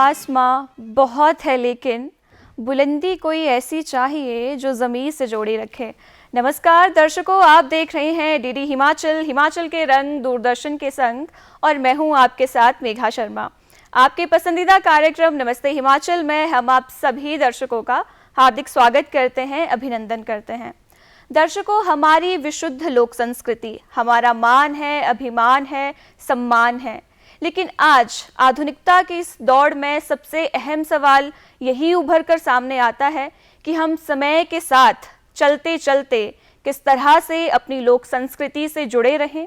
आसमां बहुत है लेकिन बुलंदी कोई ऐसी चाहिए जो ज़मीन से जोड़ी रखे। नमस्कार दर्शकों, आप देख रहे हैं डीडी हिमाचल, हिमाचल के रंग दूरदर्शन के संग, और मैं हूं आपके साथ मेघा शर्मा। आपके पसंदीदा कार्यक्रम नमस्ते हिमाचल में हम आप सभी दर्शकों का हार्दिक स्वागत करते हैं, अभिनंदन करते हैं। दर्शकों, हमारी विशुद्ध लोक संस्कृति हमारा मान है, अभिमान है, सम्मान है। लेकिन आज आधुनिकता की इस दौड़ में सबसे अहम सवाल यही उभर कर सामने आता है कि हम समय के साथ चलते चलते किस तरह से अपनी लोक संस्कृति से जुड़े रहें।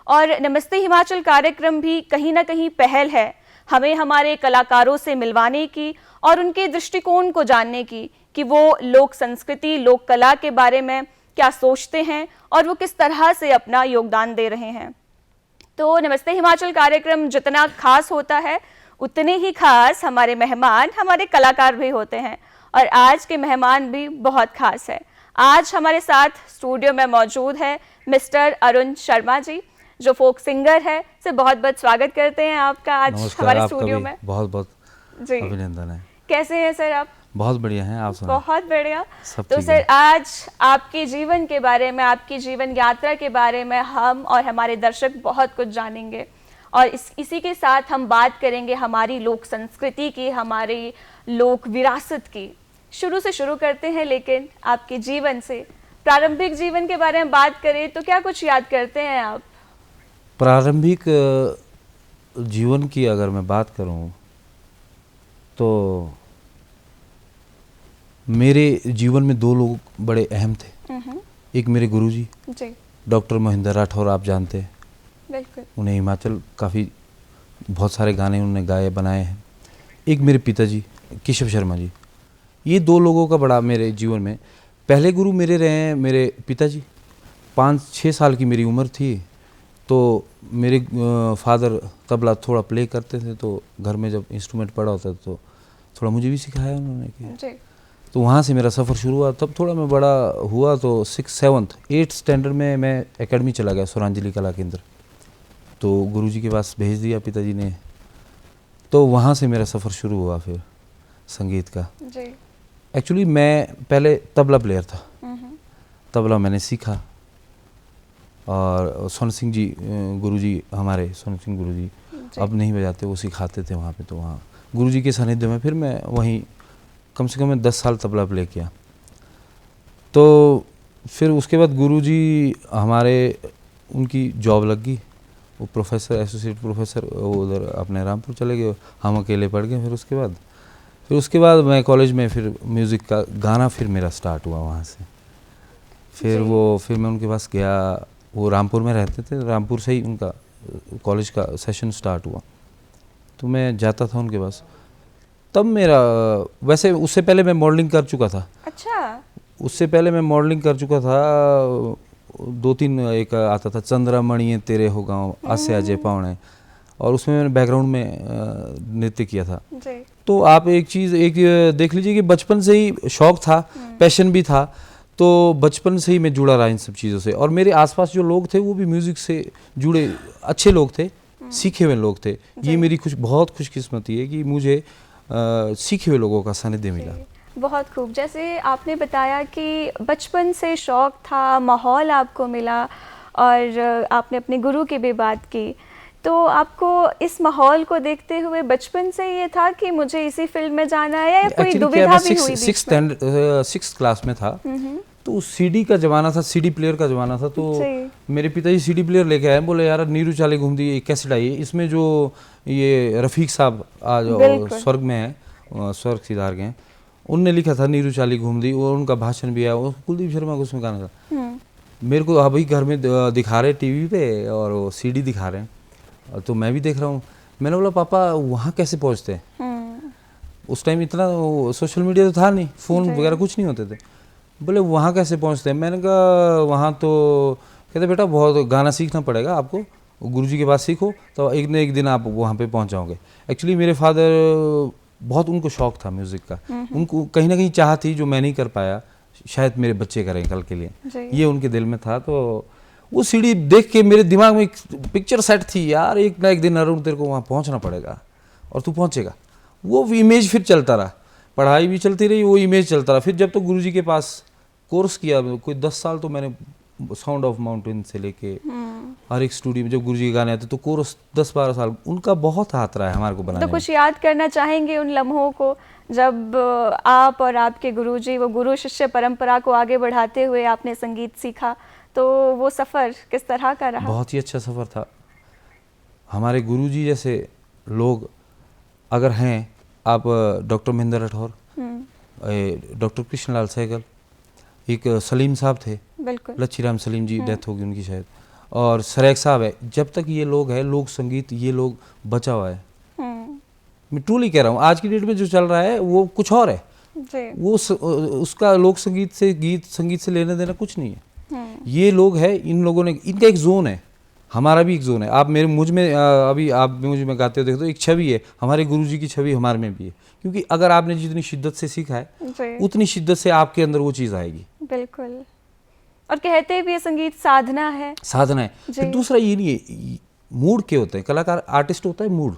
और नमस्ते हिमाचल कार्यक्रम भी कहीं ना कहीं पहल है हमें हमारे कलाकारों से मिलवाने की और उनके दृष्टिकोण को जानने की कि वो लोक संस्कृति, लोक कला के बारे में क्या सोचते हैं और वो किस तरह से अपना योगदान दे रहे हैं। तो नमस्ते हिमाचल कार्यक्रम जितना खास होता है उतने ही खास हमारे मेहमान, हमारे कलाकार भी होते हैं, और आज के मेहमान भी बहुत खास है। आज हमारे साथ स्टूडियो में मौजूद है मिस्टर अरुण शर्मा जी, जो फोक सिंगर है। से बहुत बहुत स्वागत करते हैं आपका आज हमारे स्टूडियो में। बहुत बहुत जी, अभिनंदन है। कैसे हैं सर आप? बहुत बढ़िया हैं, आप सुनाएं। बहुत बढ़िया। तो सर, आज आपके जीवन के बारे में, आपकी जीवन यात्रा के बारे में हम और हमारे दर्शक बहुत कुछ जानेंगे, और इसी के साथ हम बात करेंगे हमारी लोक संस्कृति की, हमारी लोक विरासत की। शुरू से शुरू करते हैं, लेकिन आपके जीवन से, प्रारंभिक जीवन के बारे में बात करें तो क्या कुछ याद करते हैं आप? प्रारंभिक जीवन की अगर मैं बात करूं तो मेरे जीवन में दो लोग बड़े अहम थे। एक मेरे गुरुजी जी, डॉक्टर महेंद्र राठौर, आप जानते हैं। बिल्कुल। उन्हें हिमाचल काफ़ी बहुत सारे गाने उन्होंने गाए बनाए हैं। एक मेरे पिताजी केशव शर्मा जी। ये दो लोगों का बड़ा मेरे जीवन में पहले गुरु मेरे रहे हैं मेरे पिताजी। 5-6 साल की मेरी उम्र थी तो मेरे फादर तबला थोड़ा प्ले करते थे, तो घर में जब इंस्ट्रूमेंट पड़ा होता तो थोड़ा मुझे भी सिखाया उन्होंने कि, तो वहाँ से मेरा सफ़र शुरू हुआ। तब थोड़ा मैं बड़ा हुआ तो 6th, 7th, 8th स्टैंडर्ड में मैं एकेडमी चला गया, स्वरांजलि कला केंद्र। तो गुरुजी के पास भेज दिया पिताजी ने, तो वहाँ से मेरा सफ़र शुरू हुआ फिर संगीत का। एक्चुअली मैं पहले तबला प्लेयर था, तबला मैंने सीखा, और सोन सिंह जी गुरुजी, हमारे सोन सिंह गुरुजी अब नहीं बजाते, वो सिखाते थे वहाँ पे। तो वहाँ गुरुजी के सानिध्य में फिर मैं वहीं कम से कम मैं 10 साल तबला प्ले किया। तो फिर उसके बाद गुरुजी हमारे, उनकी जॉब लग गई, वो प्रोफेसर, एसोसिएट प्रोफेसर, वो उधर अपने रामपुर चले गए, हम अकेले पढ़ गए। फिर उसके बाद मैं कॉलेज में फिर म्यूज़िक का गाना फिर मेरा स्टार्ट हुआ वहाँ से। फिर मैं उनके पास गया, वो रामपुर में रहते थे, रामपुर से ही उनका कॉलेज का सेशन स्टार्ट हुआ, तो मैं जाता था उनके पास। तब मेरा, वैसे उससे पहले मैं मॉडलिंग कर चुका था। अच्छा। उससे पहले मैं मॉडलिंग कर चुका था 2-3, एक आता था चंद्रमणि तेरे हो गाँव, आसे अजय पावणे, और उसमें मैंने बैकग्राउंड में नृत्य किया था जी। तो आप एक चीज़ देख लीजिए कि बचपन से ही शौक था, पैशन भी था, तो बचपन से ही मैं जुड़ा रहा इन सब चीज़ों से। और मेरे आसपास जो लोग थे वो भी म्यूज़िक से जुड़े अच्छे लोग थे, सीखे हुए लोग थे। ये मेरी बहुत खुशकिस्मती है कि मुझे सीखे हुए लोगों का सानिध्य मिला। बहुत खूब। जैसे आपने बताया कि बचपन से शौक था, माहौल आपको मिला, और आपने अपने गुरु की भी बात की, तो आपको इस माहौल को देखते हुए बचपन से ये था कि मुझे इसी फील्ड में जाना है, या कोई दुविधा भी हुई? 6th क्लास में था, तो सीडी का जमाना था, सीडी प्लेयर का जमाना था। तो मेरे पिताजी सीडी प्लेयर लेके आए, बोले यार नीरू चाली घूमती एक कैसेट आई है, इसमें जो ये रफ़ीक साहब आज स्वर्ग में है, स्वर्ग सिधार गए, उनने लिखा था नीरू चाली घूमती, और उनका भाषण भी आया, वो कुलदीप शर्मा को उसमें गाना था। मेरे को अभी घर में दिखा रहे टीवी पे, और वो सीडी दिखा रहे हैं, तो मैं भी देख रहा हूँ। मैंने बोला पापा वहाँ कैसे पहुँचते हैं? उस टाइम इतना सोशल मीडिया तो था नहीं, फ़ोन वगैरह कुछ नहीं होते थे। बोले वहाँ कैसे पहुँचते हैं? मैंने कहा वहाँ तो, कहते बेटा बहुत गाना सीखना पड़ेगा आपको, गुरुजी के पास सीखो तो एक न एक दिन आप वहाँ पे पहुँच जाओगे। एक्चुअली मेरे फादर, बहुत उनको शौक था म्यूज़िक का, उनको कहीं ना कहीं चाह थी जो मैं नहीं कर पाया, शायद मेरे बच्चे करें कल के लिए, ये उनके दिल में था। तो वो सीढ़ी देख के मेरे दिमाग में एक पिक्चर सेट थी, यार एक ना एक दिन अरुण तेरे को वहाँ पहुँचना पड़ेगा और तू पहुँचेगा। वो इमेज फिर चलता रहा, पढ़ाई भी चलती रही, वो इमेज चलता रहा। फिर जब तो गुरुजी के पास कोर्स किया, कोई 10 साल तो मैंने साउंड ऑफ माउंटेन से लेके हर एक स्टूडियो में जब गुरुजी के गाने आते तो कोर्स 10-12 साल उनका बहुत हाथ रहा है हमारे को बनाने तो कुछ याद करना चाहेंगे उन लम्हों को जब आप और आपके गुरुजी, वो गुरु शिष्य परंपरा को आगे बढ़ाते हुए आपने संगीत सीखा, तो वो सफ़र किस तरह का रहा? बहुत ही अच्छा सफ़र था। हमारे गुरुजी जैसे लोग अगर हैं, आप डॉक्टर महेंद्र राठौर, डॉक्टर कृष्णलाल सहगल, एक सलीम साहब थे, लच्छीराम सलीम जी, डेथ होगी उनकी शायद, और सरेख साहब है। जब तक ये लोग हैं, लोक संगीत, ये लोग बचा हुआ है। मैं ट्रूली कह रहा हूँ, आज की डेट में जो चल रहा है वो कुछ और है जी। वो उसका लोक संगीत से, गीत संगीत से लेने देना कुछ नहीं है। ये लोग हैं, इन लोगों ने, इनका एक जोन है, हमारा भी एक जोन है। आप मेरे मुझ में अभी आप मुझ में गाते हो देखो तो एक छवि है, हमारे गुरुजी की छवि हमारे में भी है, क्योंकि अगर आपने जितनी शिद्दत से सीखा है उतनी शिद्दत से आपके अंदर वो चीज़ आएगी। बिल्कुल। और कहते भी संगीत साधना है, साधना है। फिर दूसरा ये नहीं है, मूड क्या होते हैं, कलाकार आर्टिस्ट होता है मूड।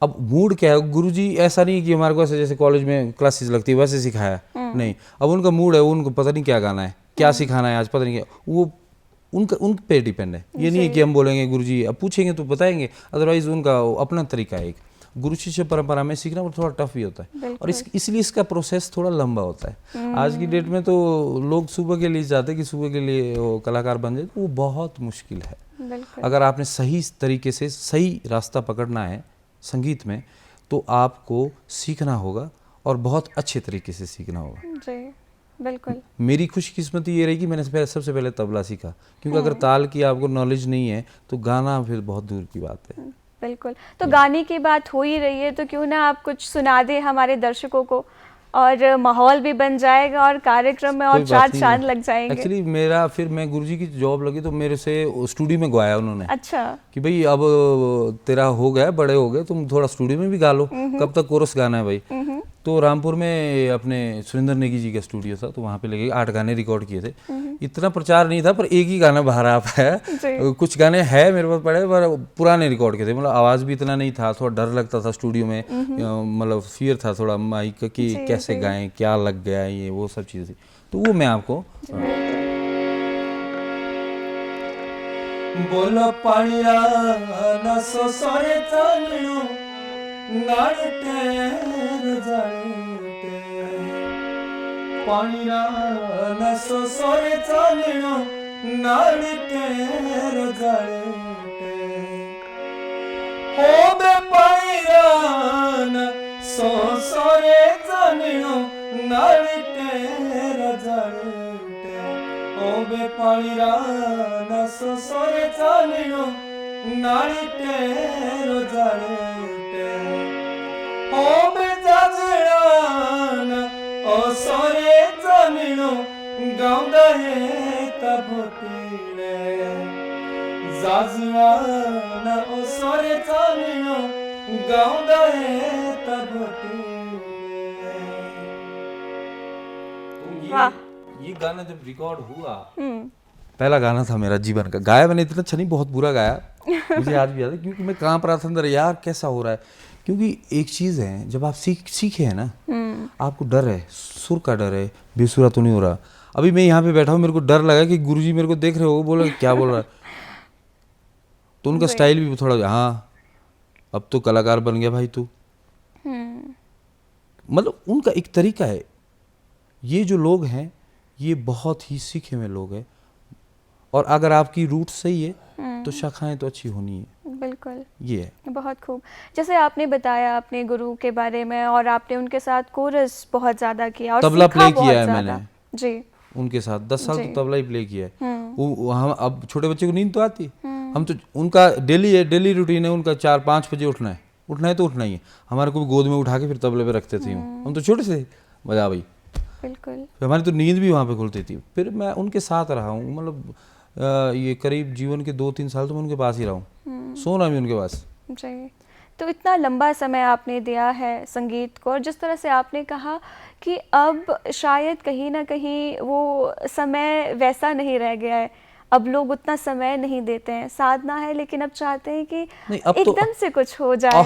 अब मूड क्या है, गुरुजी ऐसा नहीं कि हमारे को ऐसे जैसे कॉलेज में क्लासेस लगती है वैसे सिखाया, नहीं। अब उनका मूड है, उनको पता नहीं क्या गाना है, क्या सिखाना है आज, पता नहीं क्या, वो उन पे डिपेंड है। ये नहीं है कि हम बोलेंगे गुरुजी, अब पूछेंगे तो बताएंगे, अदरवाइज उनका अपना तरीका है। एक गुरु शिष्य परंपरा में सीखना वो थोड़ा टफ भी होता है, और इसलिए इसका प्रोसेस थोड़ा लंबा होता है। आज की डेट में तो लोग सुबह के लिए जाते हैं कि सुबह के लिए वो कलाकार बन जाए, तो वो बहुत मुश्किल है। अगर आपने सही तरीके से सही रास्ता पकड़ना है संगीत में, तो आपको सीखना होगा और बहुत अच्छे तरीके से सीखना होगा जी। बिल्कुल। मेरी खुशकिस्मती ये रही कि मैंने सबसे पहले तबला सीखा, क्योंकि अगर ताल की आपको नॉलेज नहीं है तो गाना फिर बहुत दूर की बात है। बिल्कुल। तो गाने की बात हो ही रही है तो क्यों ना आप कुछ सुना दें हमारे दर्शकों को, और माहौल भी बन जाएगा और कार्यक्रम में और चार चांद लग जाएंगे। एक्चुअली मेरा फिर मैं गुरुजी की जॉब लगी तो मेरे से स्टूडियो में गवाया उन्होंने। अच्छा। कि भाई अब तेरा हो गया, बड़े हो गए, तुम थोड़ा स्टूडियो में भी गा लो, कब तक कोरस गाना है भाई। तो रामपुर में अपने सुरेंद्र नेगी जी का स्टूडियो था, तो वहाँ पे लगे 8 गाने रिकॉर्ड किए थे। इतना प्रचार नहीं था, पर एक ही गाना बाहर आ पाया। कुछ गाने हैं मेरे पास पड़े, पर पुराने रिकॉर्ड किए थे। मतलब आवाज़ भी इतना नहीं था, थोड़ा डर लगता था स्टूडियो में, मतलब फियर था थोड़ा माइक कि कैसे गाएं, क्या लग गया, ये वो सब चीज़ें। तो वो मैं आपको बोलो पानिया ना सो सारे तालियों पानिया ना सो सारे तालियों हो बे पानिया ना सो सारे तालियों ओ बे पानिया ना सो सारे तालियों ओ बे जाजड़ाना ओ सारे तालियों गाँदा है तब तीने जाजड़ाना ओ सारे तालियों गाँदा है तब तीने। ये गाना जब रिकॉर्ड हुआ, पहला गाना था मेरा जीवन का, गाया मैंने इतना अच्छा नहीं, बहुत बुरा गाया, मुझे आज भी याद है, क्योंकि मैं कांप रहा था अंदर, यार कैसा हो रहा है। क्योंकि एक चीज़ है, जब आप सीखे हैं ना, आपको डर है, सुर का डर है, बेसुरा तो नहीं हो रहा। अभी मैं यहाँ पे बैठा हूँ, मेरे को डर लगा कि गुरुजी मेरे को देख रहे हो, बोला क्या बोल रहा है, तो उनका स्टाइल भी थोड़ा, हाँ अब तो कलाकार बन गया भाई तू, मतलब उनका एक तरीका है। ये जो लोग हैं ये बहुत ही सीखे हुए लोग हैं, और अगर आपकी रूट सही है तो शाखाएं तो अच्छी होनी है। बिल्कुल, ये है। बहुत खूब। जैसे आपने बताया अपने गुरु के बारे में, और आपने उनके साथ कोरस बहुत ज़्यादा किया और तबला प्ले किया है मैंने जी उनके साथ, 10 साल तो तबला ही प्ले किया है। हम अब छोटे बच्चे को नींद तो आती, हम तो उनका डेली रूटीन है, उनका 4-5 बजे उठना है तो उठना ही है। हमारे को गोद में उठा के फिर तबले पे रखते थे, हम तो छोटे से बजा भाई। बिल्कुल, हमारी तो नींद भी वहाँ पे खुलती थी। फिर मैं उनके साथ रहा हूँ, मतलब ये करीब जीवन के 2-3 साल तो मैं उनके पास ही रहा हूँ, सोना भी उनके पास जी। तो इतना लंबा समय आपने दिया है संगीत को, और जिस तरह से आपने कहा कि अब शायद कहीं ना कहीं वो समय वैसा नहीं रह गया है, अब लोग उतना समय नहीं देते हैं, साधना है लेकिन अब चाहते हैं कि एकदम से कुछ हो जाए।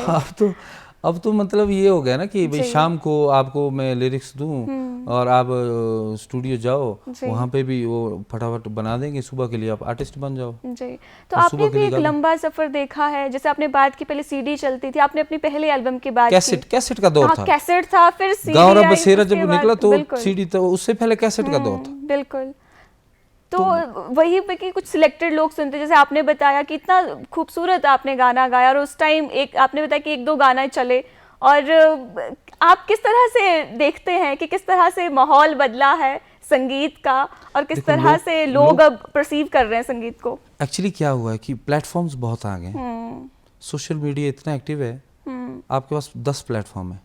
अब तो मतलब ये हो गया ना कि भाई शाम को आपको मैं लिरिक्स दूं और आप स्टूडियो जाओ, वहाँ पे भी वो फटाफट बना देंगे, सुबह के लिए आप आर्टिस्ट बन जाओ जी। तो आपने भी एक लंबा सफर देखा है, जैसे आपने बात की पहले सीडी चलती थी, आपने अपनी पहले एल्बम की बात कैसेट, कैसेट का दौर था, कैसेट था, फिर सीडी गाँव रा बसेरा जब निकला तो सीडी, तो उससे पहले कैसेट का दौर था। बिल्कुल। तो वही पे कि कुछ सिलेक्टेड लोग सुनते, जैसे आपने बताया कि इतना खूबसूरत आपने गाना गाया और उस टाइम एक आपने बताया कि एक दो गाना चले, और आप किस तरह से देखते हैं कि किस तरह से माहौल बदला है संगीत का और किस तरह से लोग अब परसीव कर रहे हैं संगीत को? एक्चुअली क्या हुआ है कि प्लेटफॉर्म्स बहुत आ गए, सोशल मीडिया इतना एक्टिव है, आपके पास 10 प्लेटफॉर्म है,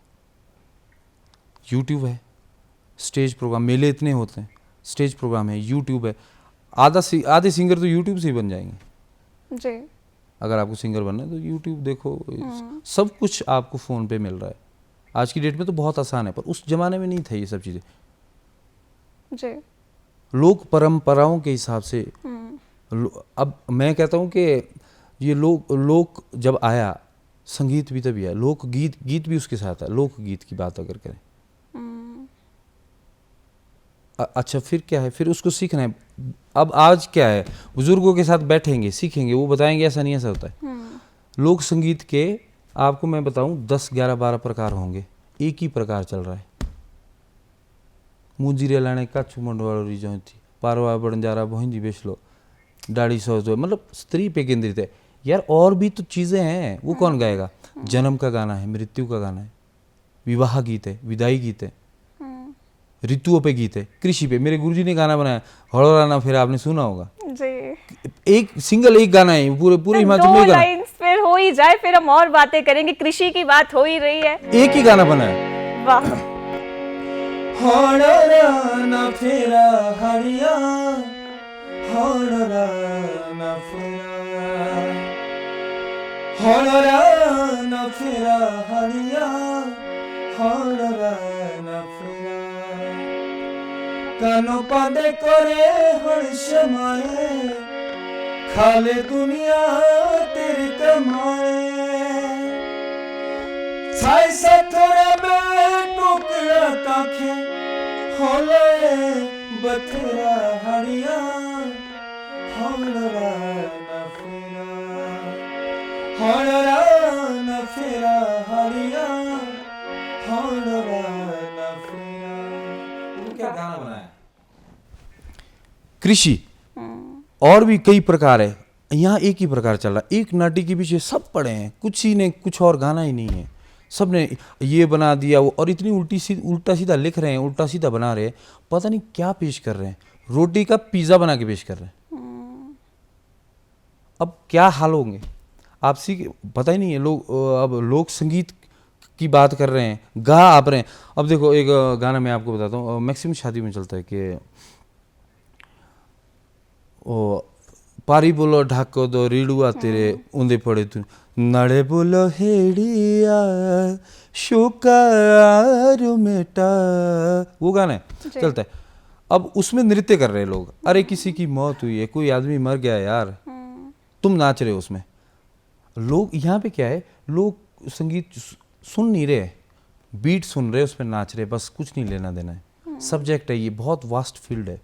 यूट्यूब है, स्टेज प्रोग्राम, मेले इतने होते हैं, स्टेज प्रोग्राम है, यूट्यूब है, आधे सिंगर तो यूट्यूब से ही बन जाएंगे जी। अगर आपको सिंगर बनना है तो यूट्यूब देखो, सब कुछ आपको फ़ोन पे मिल रहा है। आज की डेट में तो बहुत आसान है, पर उस जमाने में नहीं था ये सब चीज़ें जी। लोक परंपराओं के हिसाब से अब मैं कहता हूँ कि ये लोक जब आया, संगीत भी तभी आया, लोक गीत भी उसके साथ है। लोक गीत की बात अगर करें, अच्छा फिर क्या है, फिर उसको सीखना है। अब आज क्या है, बुजुर्गों के साथ बैठेंगे, सीखेंगे, वो बताएंगे ऐसा नहीं ऐसा होता है। लोक संगीत के आपको मैं बताऊं 10, 11, 12 प्रकार होंगे, एक ही प्रकार चल रहा है। मुंजीरे लाने का चुमंड वालों रीजन थी, पारवा बंजारा भोंजी बेच लो, दाढ़ी सोच, मतलब स्त्री पे केंद्रित है यार। और भी तो चीज़ें हैं, वो कौन गाएगा? जन्म का गाना है, मृत्यु का गाना है, विवाह गीत है, विदाई गीत है, ऋतुओं पे गीत है, कृषि पे। मेरे गुरुजी ने गाना बनाया हड़ोराना, फिर आपने सुना होगा जी। एक सिंगल एक गाना है पूरे हिमाचल में, लाइंस फिर हो ही जाए, फिर हम और बातें करेंगे, कृषि की बात हो ही रही है। एक ही गाना बना है, वाह। हड़ोराना फिरा हरिया, हड़ोराना फिरा, हड़ोराना फिरा हरिया, हड़ोराना फिरा, कानो पादे करे हर समाए, खाले दुनिया तेरी कमाए, साई सथरा में टुकड़ा काखे, होले बथरा हरिया, हड़रा न फिरा, हड़रा न फिरा हरिया, हड़रा न फिरा। क्या गाना बनाया? कृषि और भी कई प्रकार है, यहाँ एक ही प्रकार चल रहा है। एक नाटी के पीछे सब पड़े हैं, कुछ ही ने कुछ और गाना ही नहीं है, सब ने ये बना दिया वो, और इतनी उल्टा सीधा लिख रहे हैं, उल्टा सीधा बना रहे हैं, पता नहीं क्या पेश कर रहे हैं। रोटी का पिज़्ज़ा बना के पेश कर रहे हैं। अब क्या हाल होंगे आप सीख, पता ही नहीं है। लोग अब लोक संगीत की बात कर रहे हैं, गा आप रहे हैं। अब देखो एक गाना मैं आपको बताता हूँ, मैक्सिमम शादी में चलता है कि ओ पारी बोलो ढाको दो रीडुआ तेरे ऊंदे पड़े तू, नड़े बोलो हेड़िया शुकार मेटा, वो गाना है चलता है। अब उसमें नृत्य कर रहे हैं लोग, अरे किसी की मौत हुई है, कोई आदमी मर गया यार, तुम नाच रहे हो उसमें। लोग यहाँ पे क्या है, लोग संगीत सुन नहीं रहे, बीट सुन रहे, उस पर नाच रहे, बस कुछ नहीं लेना देना है। सब्जेक्ट है ये, बहुत वास्ट फील्ड है,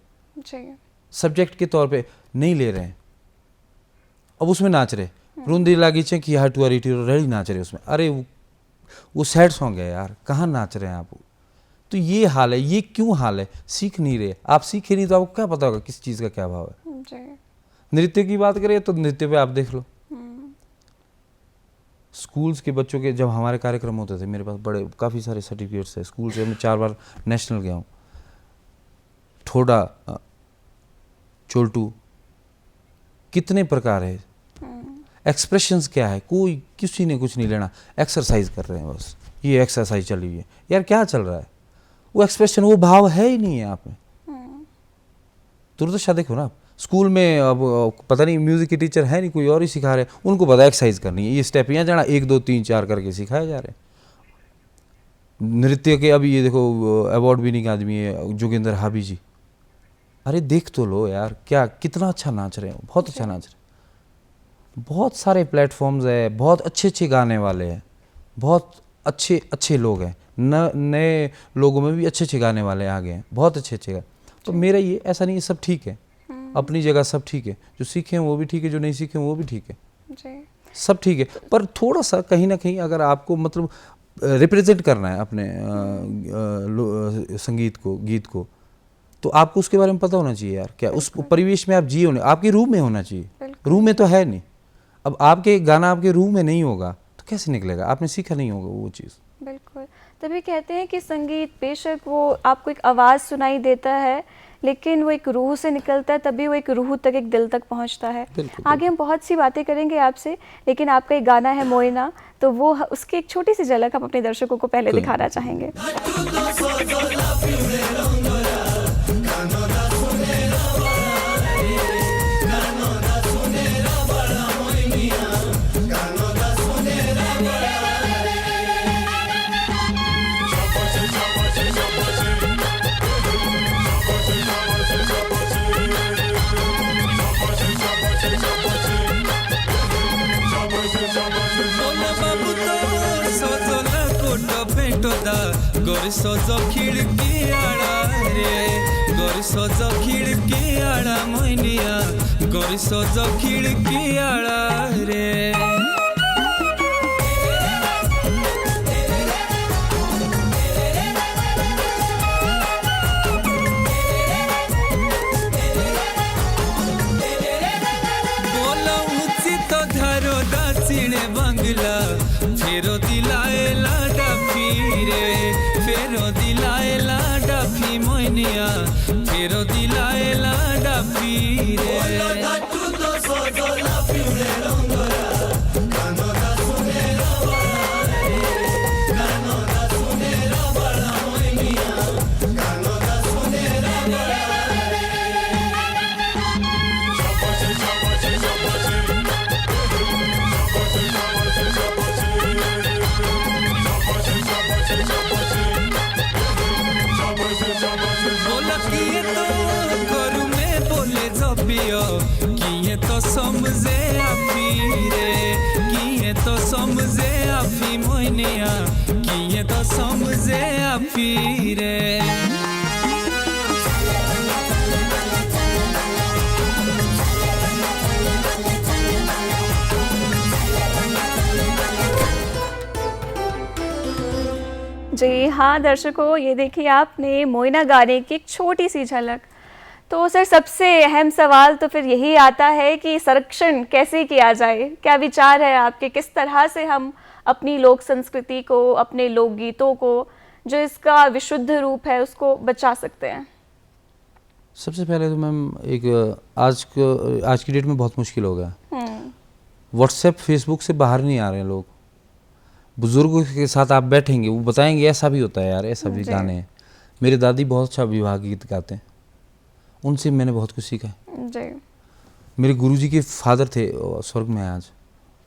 सब्जेक्ट के तौर पे नहीं ले रहे हैं, अब उसमें नाच रहे। रुंदी लागी चे की हटुआ रीटी रेडी नाच रहे उसमें, अरे वो सैड सॉन्ग है यार, कहाँ नाच रहे हैं आप? तो ये हाल है, ये क्यों हाल है? सीख नहीं रहे आप, सीखे नहीं तो आपको क्या पता होगा किस चीज़ का क्या भाव है। नृत्य की बात करें तो नृत्य पे आप देख लो, स्कूल्स के बच्चों के जब हमारे कार्यक्रम होते थे, मेरे पास बड़े काफ़ी सारे सर्टिफिकेट्स है स्कूल से, मैं 4 बार नेशनल गया हूँ। ठोडा, चोल्टू, कितने प्रकार है, एक्सप्रेशंस क्या है, कोई किसी ने कुछ नहीं लेना, एक्सरसाइज कर रहे हैं बस, ये एक्सरसाइज चली हुई है यार, क्या चल रहा है? वो एक्सप्रेशन, वो भाव है ही नहीं है आप में। दुर्दशा देखो ना, स्कूल में अब पता नहीं म्यूजिक के टीचर है नहीं, कोई और ही सिखा रहे, उनको पता एक्सरसाइज करनी है, ये स्टेप यहाँ जाना, 1 2 3 4 करके सिखाए जा रहे हैं। नृत्य के अभी ये देखो अवार्ड विनिंग आदमी है जोगिंदर हाबी जी, अरे देख तो लो यार, क्या कितना अच्छा नाच रहे हैं, बहुत अच्छा नाच रहे हैं। बहुत सारे प्लेटफॉर्म्स है, बहुत अच्छे अच्छे गाने वाले हैं, बहुत अच्छे अच्छे लोग हैं, नए लोगों में भी अच्छे अच्छे गाने वाले आ गए हैं, बहुत अच्छे अच्छे गाने। तो मेरा ये ऐसा नहीं है, सब ठीक है, अपनी जगह सब ठीक है, जो सीखे हैं वो भी ठीक है, जो नहीं सीखे हैं वो भी ठीक है, सब ठीक है। पर थोड़ा सा कहीं ना कहीं अगर आपको मतलब रिप्रेजेंट करना है अपने संगीत को, गीत को, तो आपको उसके बारे में पता होना चाहिए यार, क्या उस परिवेश में आप जिए होने, आपके रूह में होना चाहिए, रूह में तो है नहीं। अब आपके गाना आपके रूह में नहीं होगा तो कैसे निकलेगा, आपने सीखा नहीं होगा वो चीज़। बिल्कुल, तभी कहते हैं कि संगीत बेशक वो आपको एक आवाज़ सुनाई देता है, लेकिन वो एक रूह से निकलता है, तभी वो एक रूह तक, एक दिल तक पहुंचता है। आगे हम बहुत सी बातें करेंगे आपसे, लेकिन आपका एक गाना है मोइना, तो वो उसकी एक छोटी सी झलक हम अपने दर्शकों को पहले दिखाना चाहेंगे। गोरी सोजो खिड़की आड़ा रे, गोरी सोजो खिड़की आड़ा मोइनिया, गोरी सोजो खिड़की आड़ा रे। बोला ऊंची तो धारो दाचिणे बंगला, फेरो दिलाए लाडा फिरे, फेरो दिलाए लाडा फी मोइनिया, फेरो दिलाए लाडा फिरे। बोला किए तो करू में बोले जपियो, किए तो समझे आपी रे, किए तो समझे आपी मोइनिया, किए तो समझे आपी रे। जी हाँ दर्शकों, ये देखिए आपने मोइना गाने की एक छोटी सी झलक। तो सर सबसे अहम सवाल तो फिर यही आता है कि संरक्षण कैसे किया जाए, क्या विचार है आपके, किस तरह से हम अपनी लोक संस्कृति को, अपने लोकगीतों को, जो इसका विशुद्ध रूप है, उसको बचा सकते हैं? सबसे पहले तो मैम एक आज की डेट में बहुत मुश्किल हो गया, व्हाट्सएप फेसबुक से बाहर नहीं आ रहे हैं लोग। बुजुर्गों के साथ आप बैठेंगे, वो बताएंगे ऐसा भी होता है यार, ऐसा भी गाने हैं। मेरी दादी बहुत अच्छा विवाह गीत गाते हैं, उनसे मैंने बहुत कुछ सीखा है। मेरे गुरुजी के फादर थे, स्वर्ग में आज,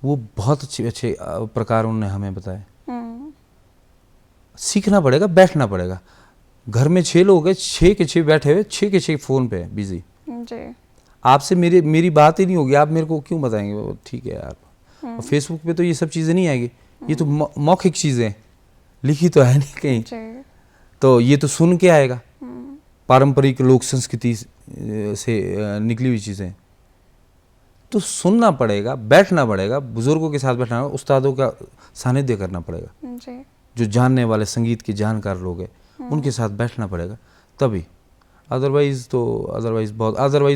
वो बहुत अच्छे प्रकार उन्होंने हमें बताए। सीखना पड़ेगा, बैठना पड़ेगा। घर में 6 लोग हैं, 6 के 6 बैठे हुए, 6 के 6 फोन पे बिजी। आपसे मेरी बात ही नहीं होगी, आप मेरे को क्यों बताएंगे? ठीक है यार, और फेसबुक पे तो ये सब चीज़ें नहीं आएगी, ये तो मौखिक चीज़ें, लिखी तो है नहीं कहीं, तो ये तो सुन के आएगा, पारंपरिक लोक संस्कृति से निकली हुई चीज़ें। तो सुनना पड़ेगा, बैठना पड़ेगा, बुजुर्गों के साथ बैठना, उस्तादों का सानिध्य करना पड़ेगा, जो जानने वाले संगीत के जानकार लोग हैं उनके साथ बैठना पड़ेगा तभी। अदरवाइज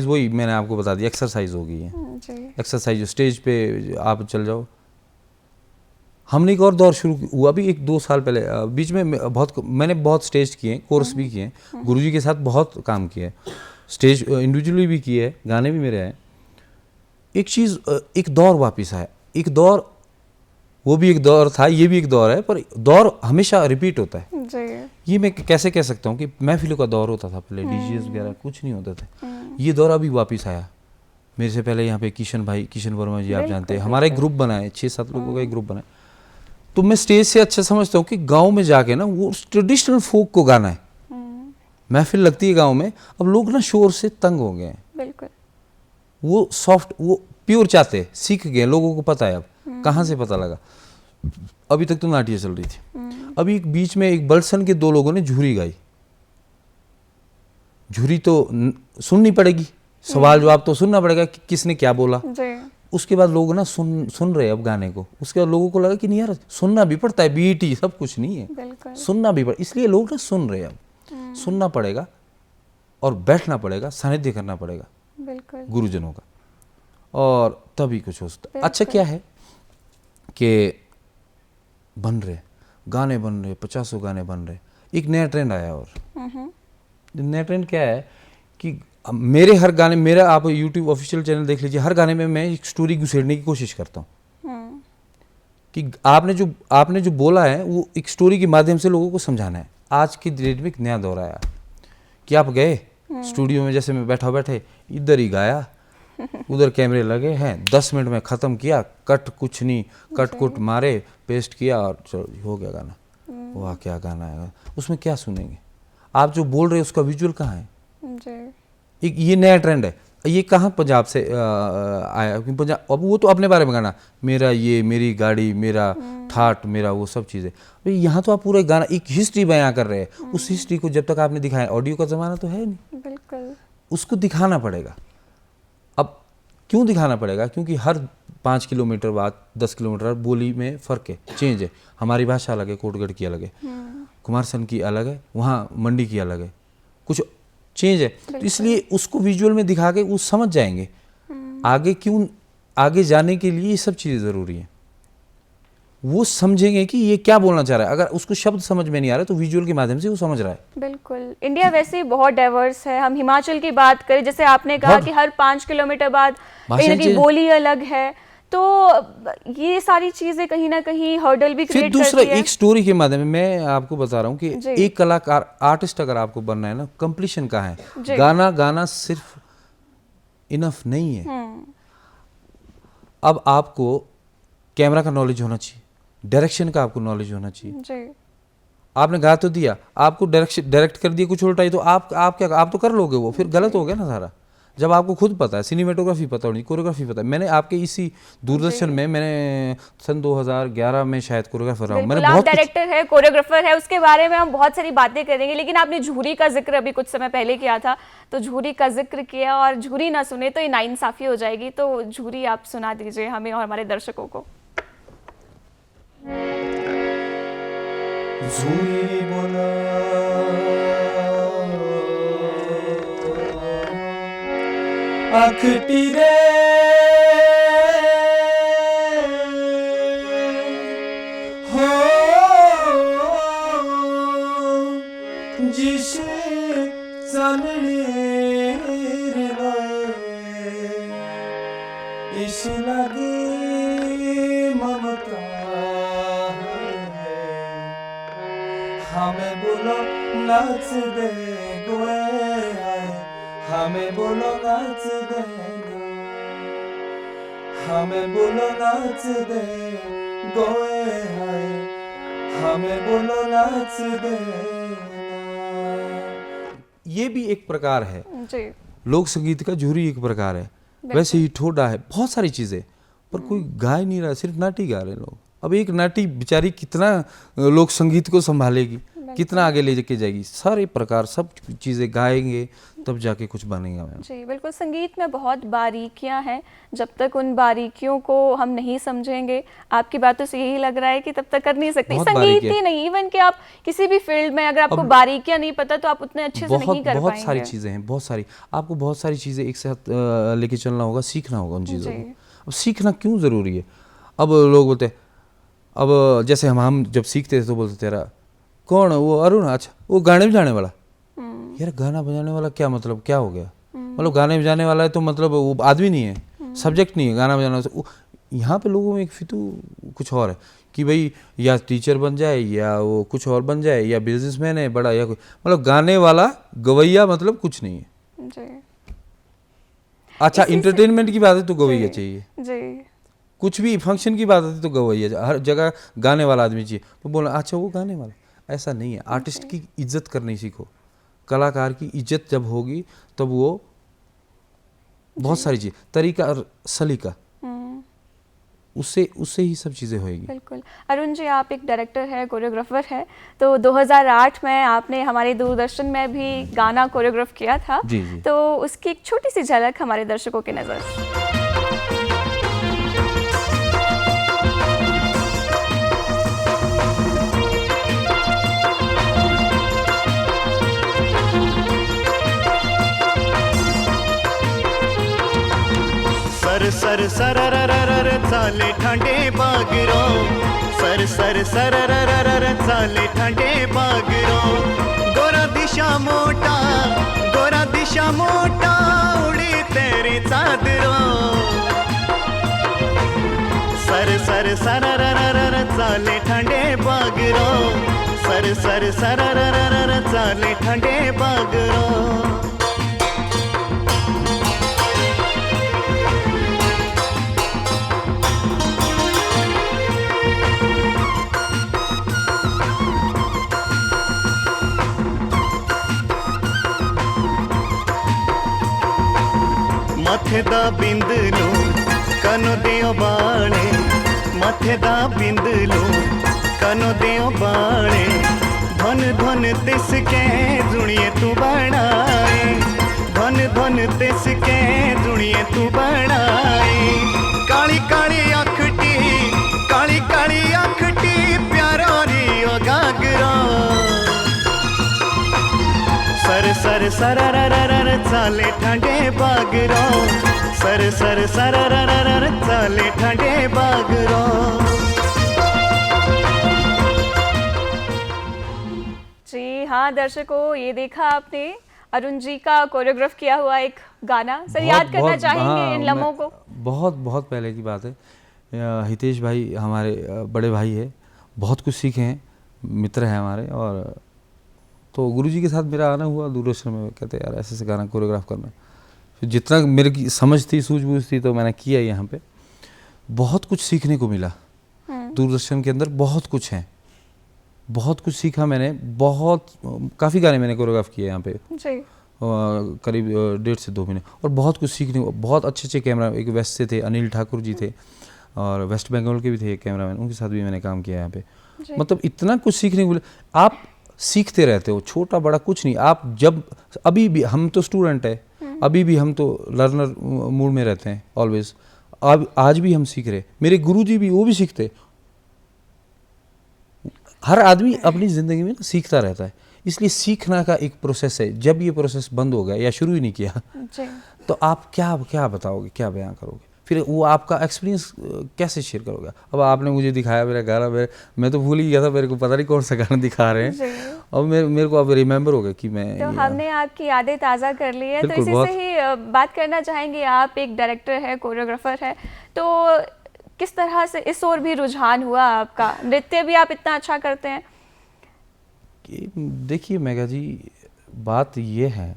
वही मैंने आपको बता दिया, एक्सरसाइज हो गई है। एक्सरसाइज स्टेज पे आप चल जाओ। हमने एक और दौर शुरू हुआ भी 1-2 साल पहले, बीच में मैंने बहुत स्टेज किए, कोर्स भी किए, गुरुजी के साथ बहुत काम किया है, स्टेज इंडिविजुअली भी किए है, गाने भी मेरे आए। एक चीज़, एक दौर वापस आया, एक दौर, वो भी एक दौर था, ये भी एक दौर है, पर दौर हमेशा रिपीट होता है। ये मैं कैसे कह सकता हूँ कि महफिलों का दौर होता था पहले, डीजेस वगैरह कुछ नहीं होते थे, ये दौर अभी वापस आया। मेरे से पहले यहाँ पे किशन वर्मा जी आप जानते हैं, हमारा एक ग्रुप बना है, 6-7 लोगों का एक ग्रुप बना है। तो मैं स्टेज से अच्छा समझता हूँ कि गांव में जाके ना वो ट्रेडिशनल फोक को गाना है, महफिल लगती है गांव में, अब लोग ना शोर से तंग हो गए हैं, बिल्कुल वो सॉफ्ट, वो प्योर चाहते, सीख गए, लोगों को पता है। अब कहाँ से पता लगा? अभी तक तो नाटिया चल रही थी। अभी एक बीच में एक बलसन के 2 लोगों ने झूरी गाई। झूरी तो सुननी पड़ेगी, सवाल जवाब तो सुनना पड़ेगा कि किसने क्या बोला। उसके बाद लोग ना सुन रहे अब गाने को। उसके बाद लोगों को लगा कि नहीं यार, सुनना भी पड़ता है, बीट ही सब कुछ नहीं है, सुनना भी पड़ता, इसलिए लोग ना सुन रहे हैं। अब सुनना पड़ेगा और बैठना पड़ेगा, सानिध्य करना पड़ेगा गुरुजनों का, और तभी कुछ हो सकता है। अच्छा क्या है कि बन रहे गाने, बन रहे 50 गाने बन रहे। एक नया ट्रेंड आया, और नया ट्रेंड क्या है कि मेरे हर गाने, मेरा आप YouTube ऑफिशियल चैनल देख लीजिए, हर गाने में मैं एक स्टोरी घुसेड़ने की कोशिश करता हूँ कि आपने जो बोला है वो एक स्टोरी के माध्यम से लोगों को समझाना है। आज की डेट में एक नया दौर आया कि आप गए स्टूडियो में, जैसे मैं बैठे इधर ही गाया, उधर कैमरे लगे हैं, 10 मिनट में ख़त्म किया, कट कुछ नहीं, कट कुट मारे, पेस्ट किया और चलो हो गया गाना। वाह क्या गाना है, उसमें क्या सुनेंगे? आप जो बोल रहे हैं उसका विजुअल कहाँ है? एक ये नया ट्रेंड है, ये कहाँ पंजाब से आया? पंजाब, अब वो तो अपने बारे में गाना, मेरा ये, मेरी गाड़ी, मेरा ठाट, मेरा वो सब चीज़ें। भाई यहाँ तो आप पूरा गाना, एक हिस्ट्री बयां कर रहे हैं। उस हिस्ट्री को जब तक आपने दिखाया, ऑडियो का ज़माना तो है नहीं, बिल्कुल उसको दिखाना पड़ेगा। अब क्यों दिखाना पड़ेगा? क्योंकि हर 5 किलोमीटर बाद, 10 किलोमीटर बाद बोली में फ़र्क है, चेंज है। हमारी भाषा अलग है, कोटगढ़ की अलग है, कुमारसैन की अलग है, वहाँ मंडी की अलग है, कुछ चेंज है। तो इसलिए उसको विजुअल में दिखा के वो समझ जाएंगे। आगे जाने के लिए ये सब चीज़ें ज़रूरी है। वो समझेंगे कि ये क्या बोलना चाह रहा है। अगर उसको शब्द समझ में नहीं आ रहा तो विजुअल के माध्यम से वो समझ रहा है। बिल्कुल। इंडिया वैसे ही बहुत डाइवर्स है। हम हिमाचल की बात करें, जैसे आपने कहा कि हर 5 किलोमीटर बाद कहीं ना कहीं बोली अलग है, तो ये सारी चीजें कहीं ना कहीं हर्डल भी क्रिएट करती है। फिर दूसरा एक स्टोरी के माध्यम में मैं आपको बता रहा हूँ कि एक कलाकार, आर्टिस्ट अगर आपको बनना है ना, कंप्लीशन कहाँ है? गाना सिर्फ इनफ नहीं है। अब आपको कैमरा का नॉलेज होना चाहिए, डायरेक्शन का आपको नॉलेज होना चाहिए। आपने गा तो दिया, आपको डायरेक्ट कर दिया कुछ उल्टा ही, तो आप तो कर लोगे वो, फिर गलत हो गया ना सारा। जब आपको खुद पता है, सिनेमेटोग्राफी पता होनी, कोरियोग्राफी पता है। मैंने आपके इसी दूरदर्शन में, मैंने सन 2011 में शायद कोरियोग्राफर रहा हूँ। मैंने बहुत डायरेक्टर है, कोरियोग्राफर है, उसके बारे में हम बहुत सारी बातें करेंगे। लेकिन आपने झूरी का जिक्र अभी कुछ समय पहले किया था, तो झूरी का जिक्र किया और झूरी ना सुने तो ये नाइंसाफी हो जाएगी। तो झूरी आप सुना दीजिए हमें और हमारे दर्शकों को। झूरी बोला आखटी रे हो जिस चांदनी रे इस लगी ममता हमें बोलो नाच दे गोए, हमें बोलो नाच दे, हमें बोलो नाच दे गोए, हमें बोलो नाच दे। ये भी एक प्रकार है जी। लोक संगीत का, झूरी एक प्रकार है। वैसे ही ठोडा है, बहुत सारी चीजें, पर कोई गा ही नहीं रहा, सिर्फ नाटी गा रहे लोग। अब एक नाटी बेचारी कितना लोक संगीत को संभालेगी, कितना आगे ले के जाएगी? सारे प्रकार, सब चीज़ें गाएंगे तब जाके कुछ बनेगा। मैम जी बिल्कुल, संगीत में बहुत बारीकियां हैं। जब तक उन बारीकियों को हम नहीं समझेंगे, आपकी बातों से यही लग रहा है कि तब तक कर नहीं सकते। संगीत ही नहीं, इवन कि आप किसी भी फील्ड में अगर आपको बारीकियां नहीं पता तो आप उतने अच्छे से नहीं कर पाएंगे। बहुत सारी चीज़ें हैं, बहुत सारी, आपको बहुत सारी चीज़ें एक साथ लेके चलना होगा, सीखना होगा उन चीज़ों को। अब सीखना क्यों ज़रूरी है? अब लोग बोलते हैं, अब जैसे हम जब सीखते थे तो बोलते तेरा कौन, वो अरुण, अच्छा वो गाने बजाने वाला। यार गाना बजाने वाला क्या मतलब, क्या हो गया? मतलब गाने बजाने वाला है तो मतलब वो आदमी नहीं है, सब्जेक्ट नहीं है गाना बजाना। यहाँ पे लोगों में एक फितू कुछ और है कि भाई या टीचर बन जाए, या वो कुछ और बन जाए, या बिजनेसमैन है बड़ा, या मतलब गाने वाला गवैया मतलब कुछ नहीं है। अच्छा इंटरटेनमेंट की बात है तो गवैया चाहिए, कुछ भी फंक्शन की बात है तो गवैया, हर जगह गाने वाला आदमी चाहिए। तो बोला अच्छा वो गाने वाला, ऐसा नहीं है। आर्टिस्ट की इज्जत करनी सीखो, कलाकार की इज्जत जब होगी तब वो बहुत सारी चीज, तरीका और सलीका, उससे उससे ही सब चीज़ें होएगी। बिल्कुल। अरुण जी, आप एक डायरेक्टर है, कोरियोग्राफर है, तो 2008 में आपने हमारे दूरदर्शन में भी गाना कोरियोग्राफ किया था। जी जी। तो उसकी एक छोटी सी झलक हमारे दर्शकों की नज़र। सर सर सररररर चाले ठांडे बागरो, सर सर सररररर चाले ठांडे बागरो, गोरा दिशा मोटा उडी तेरी चादरो, सर सर सररररर चाले ठांडे बागरो, सर सर सररररर चाले ठांडे बागरो। मथेदा बिंदलू कनो दियो बाणे, मथेदा बिंदलू कनो दियो बाणे, धन धन तिसके जुड़िए तू बनाए, धन धन तिसके जुड़िए तू बनाए, काली काली अखटी प्यारो रियो गागरो, सर सर सररररर चाले ठांडे बागरो, सर सर सररररर चाले ठांडे बागरो। जी हाँ दर्शकों, ये देखा आपने अरुण जी का कोरियोग्राफ किया हुआ एक गाना। सर, याद करना चाहेंगे इन लम्हों को? बहुत बहुत पहले की बात है। हितेश भाई हमारे बड़े भाई है, बहुत कुछ सीखे हैं, मित्र हैं हमारे। और तो गुरुजी के साथ मेरा आना हुआ दूरदर्शन में, कहते यार ऐसे ऐसे गाना कोरियोग्राफ करना। फिर जितना मेरे की समझ थी, सूझबूझ थी, तो मैंने किया यहाँ पे। बहुत कुछ सीखने को मिला दूरदर्शन के अंदर, बहुत कुछ है, बहुत कुछ सीखा मैंने। काफ़ी गाने मैंने कोरियोग्राफ किए यहाँ पे जी। करीब 1.5 से 2 महीने। और बहुत कुछ सीखने को, बहुत अच्छे अच्छे कैमरा, एक वेस्ट से थे, अनिल ठाकुर जी थे, और वेस्ट बंगाल के भी थे कैमरामैन, उनके साथ भी मैंने काम किया यहाँ पे। मतलब इतना कुछ सीखने को मिला। आप सीखते रहते हो, छोटा बड़ा कुछ नहीं। आप जब अभी भी, हम तो स्टूडेंट है, अभी भी हम तो लर्नर मूड में रहते हैं ऑलवेज। अब आज भी हम सीख रहे। मेरे गुरुजी भी, वो भी सीखते। हर आदमी अपनी ज़िंदगी में सीखता रहता है, इसलिए सीखना का एक प्रोसेस है। जब ये प्रोसेस बंद हो गया या शुरू ही नहीं किया तो आप क्या बताओगे, क्या बयां करोगे? फिर वो आपका एक्सपीरियंस कैसे शेयर करोगे? अब आपने मुझे दिखाया मेरा गाना, मैं तो भूल ही गया था, मेरे को पता नहीं कौन सा गाना दिखा रहे हैं। और मेरे को अब रिमेम्बर हो गया कि मैं, तो हमने आपकी यादें ताज़ा कर ली है। तो इसी से ही बात करना चाहेंगे, आप एक डायरेक्टर है, कोरियोग्राफर है, तो किस तरह से इस ओर भी रुझान हुआ आपका? नृत्य भी आप इतना अच्छा करते हैं। देखिए मेघा जी, बात ये है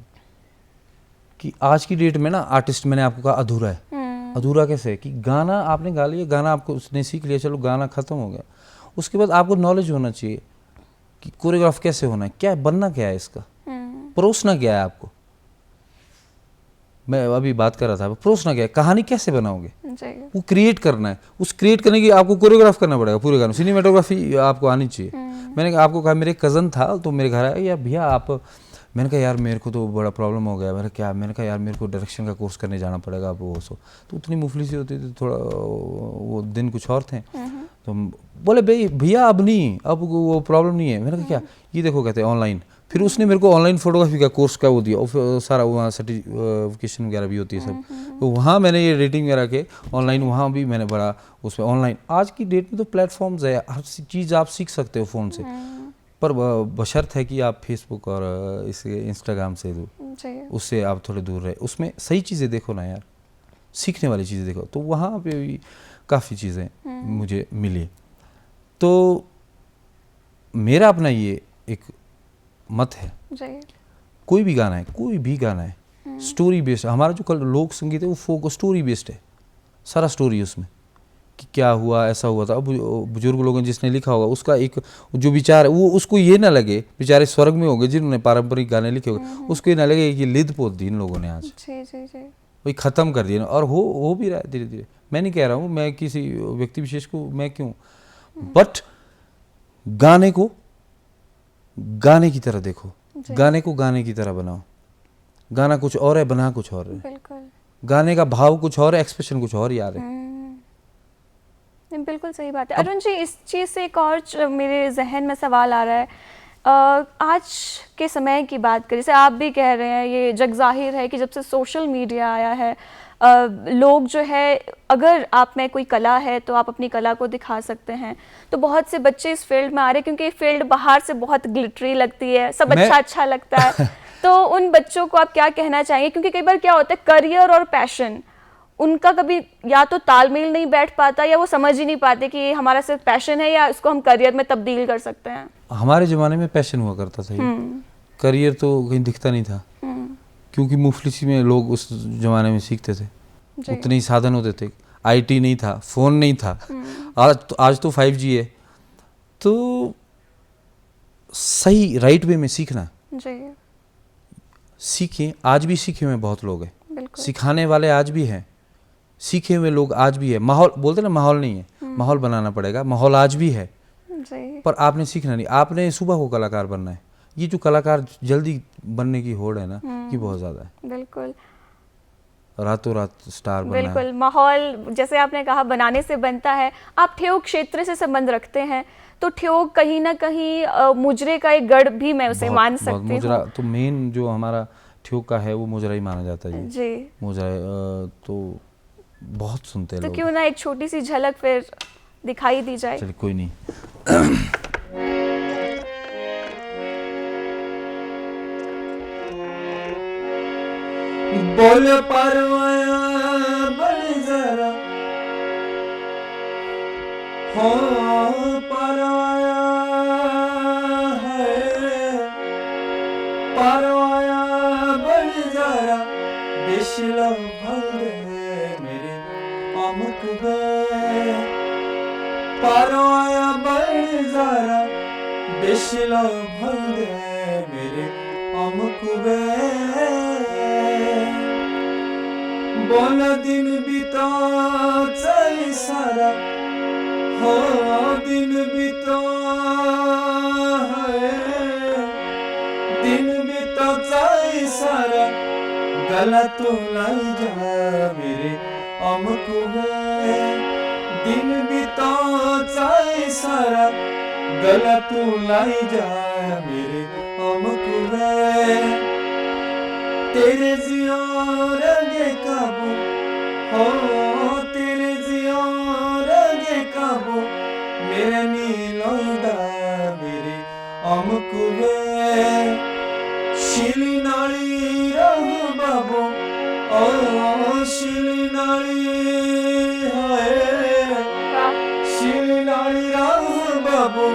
कि आज की डेट में ना आर्टिस्ट, मैंने आपको कहा, अधूरा है। अधूरा कैसे है कि गाना आपने गा लिया, गाना आपको उसने सीख लिया, चलो गाना खत्म हो गया। उसके बाद आपको नॉलेज होना चाहिए कि कोरियोग्राफ कैसे होना है, क्या है, बनना क्या है, इसका परोसना क्या है आपको। मैं अभी बात कर रहा था, परोसना क्या है, कहानी कैसे बनाओगे, वो क्रिएट करना है। उस क्रिएट करने की आपको कोरियोग्राफ करना पड़ेगा पूरे गाने, सिनेमेटोग्राफी आपको आनी चाहिए। मैंने आपको कहा, मेरे कज़न था तो मेरे घर आया, यार भैया आप, मैंने कहा यार मेरे को तो बड़ा प्रॉब्लम हो गया। मैंने कहा यार मेरे को डायरेक्शन का कोर्स करने जाना पड़ेगा। अब वो सो तो उतनी मुफली सी होती थी, थोड़ा वो दिन कुछ और थे। तो बोले भैया अब नहीं, अब वो प्रॉब्लम नहीं है। मैंने कहा क्या? ये देखो, कहते हैं ऑनलाइन। फिर उसने मेरे को ऑनलाइन फोटोग्राफी का कोर्स का वो दिया, और सारा वहाँ सर्टिफिकेशन वगैरह भी होती है सब। तो वहाँ मैंने ये रेटिंग वगैरह के ऑनलाइन, वहाँ भी मैंने बड़ा उसमें ऑनलाइन। आज की डेट में तो प्लेटफॉर्म्स है, हर चीज़ आप सीख सकते हो फ़ोन से, पर बशर्त है कि आप फेसबुक और इसे इंस्टाग्राम से उससे आप थोड़े दूर रहे। उसमें सही चीज़ें देखो ना यार, सीखने वाली चीज़ें देखो। तो वहाँ पे भी काफ़ी चीज़ें मुझे मिली। तो मेरा अपना ये एक मत है, कोई भी गाना है स्टोरी बेस्ड। हमारा जो लोक संगीत है वो फोक स्टोरी बेस्ड है, सारा स्टोरी उसमें कि क्या हुआ, ऐसा हुआ था। अब बुजुर्ग लोगों ने जिसने लिखा होगा उसका एक जो विचार है, वो उसको ये ना लगे, बेचारे स्वर्ग में हो गए जिन्होंने पारंपरिक गाने लिखे होंगे, उसको ये ना लगे कि लिद पोत दी इन लोगों ने आज। वही ख़त्म कर दिया ना, और हो भी रहा है धीरे धीरे। मैं नहीं कह रहा हूँ मैं किसी व्यक्ति विशेष को मैं क्यों, बट गाने को गाने की तरह देखो, गाने को गाने की तरह बनाओ। गाना कुछ और है, बना कुछ और है। बिल्कुल, गाने का भाव कुछ और है, एक्सप्रेशन कुछ और यार है। बिल्कुल सही बात है। अरुण जी, इस चीज़ से एक और मेरे जहन में सवाल आ रहा है। आज के समय की बात करें, जैसे आप भी कह रहे हैं, ये जग जाहिर है कि जब से सोशल मीडिया आया है, लोग जो है, अगर आप में कोई कला है तो आप अपनी कला को दिखा सकते हैं। तो बहुत से बच्चे इस फील्ड में आ रहे हैं क्योंकि ये फील्ड बाहर से बहुत ग्लिटरी लगती है, सब अच्छा लगता है। तो उन बच्चों को आप क्या कहना चाहिए? क्योंकि कई बार क्या होता है, करियर और पैशन उनका कभी या तो तालमेल नहीं बैठ पाता, या वो समझ ही नहीं पाते कि ये हमारा सिर्फ पैशन है या इसको हम करियर में तब्दील कर सकते हैं। हमारे ज़माने में पैशन हुआ करता था, करियर तो कहीं दिखता नहीं था, क्योंकि मुफलिसी में लोग उस ज़माने में सीखते थे, उतने ही साधन होते थे। आईटी नहीं था, फ़ोन नहीं था। आज तो 5G है। तो सही राइट वे में सीखना, सीखें। आज भी सीखे हुए बहुत लोग हैं, सिखाने वाले आज भी हैं, सीखे हुए लोग आज भी है। माहौल बोलते ना, माहौल नहीं है, माहौल बनाना पड़ेगा। माहौल आज भी है, पर आपने सीखना नहीं, आपने सुबह को कलाकार बनना है। ये जो कलाकार जल्दी बनने की होड़ है ना, ये बहुत ज़्यादा है। बिल्कुल, रातों रात स्टार बनना है। बिल्कुल, माहौल जैसे आपने कहा बनाने से बनता है। आप ठेयोग क्षेत्र से संबंध रखते हैं, तो ठेयोग कहीं ना कहीं मुजरे का एक गढ़ भी मैं उसे मान सकती हूँ। मुजरा तो मेन जो हमारा ठेयोग का है वो मुजरा ही माना जाता है जी। मुजरा तो बहुत सुनते हैं तो लोग। क्यों ना एक छोटी सी झलक फिर दिखाई दी जाए। चलिए, कोई नहीं। बोल परवाया बन जरा, हो परवाया है, परवाया बन जरा, बिशला भंगे मेरे अमुक वे, परवाया बन जरा, बिशला भंगे मेरे अमुक वे, बोला दिन बिता चाहे सारा, हो दिन बिता है, दिन बिता चाहे सारा, गला तो लाई जा मेरे अमुक वे, दिन बिता चाहे सारा, गला तो लाई जा मेरे अमुक वे, तेरे जिया रंगे काबू, हो तेरे जिया रंगे काबू, मेरे नीलोंदा मेरे अमुक वे, शिली नाली रह बाबू, ओ शिली नाली है, शिली नाली रह बाबू,